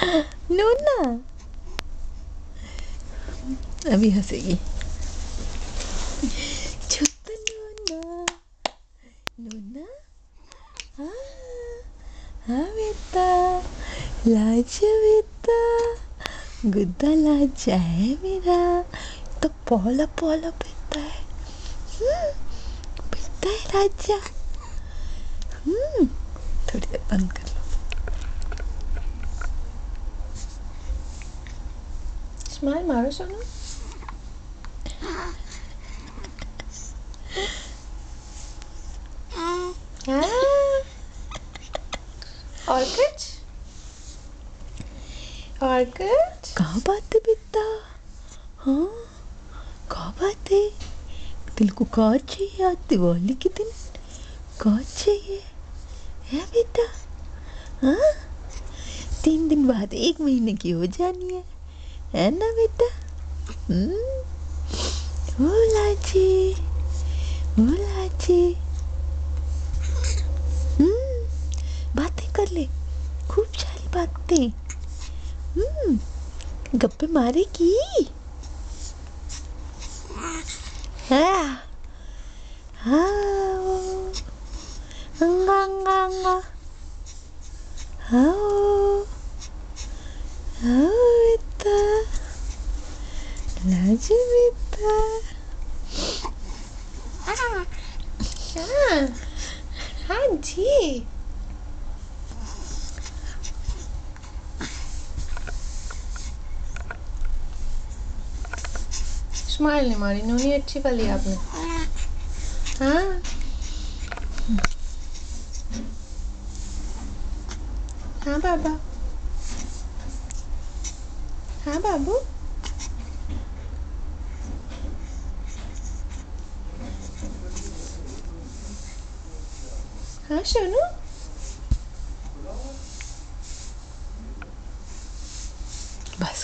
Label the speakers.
Speaker 1: नूना अभी हंसेगी। छोटा नूना नूना हाँ हाँ बेटा लाजा बेटा गुड्डा लाजा है मेरा। तो पोला पोला बेटा है बेटा है राजा। थोड़ी देर बंद कर लो। स्माइल मारो सोनू। और कुछ कहाँ बात है बेटा। हाँ कहाँ बात है। दिल को कहाँ चाहिए आज दिवाली के दिन कहाँ चाहिए है बेटा। हाँ 3 दिन बाद 1 महीने की हो जानी है ना बेटा। लाची लाची बातें कर ले खूब सारी बातें। गप्पे मारेगी। हाँ हाँ हाँ बेटा लाजू बेटा। हाँ जी स्माइल नहीं मारी नूनी अच्छी कर ली आपने। हाँ हाँ बाबा हाँ बाबू हाँ सोनू बस।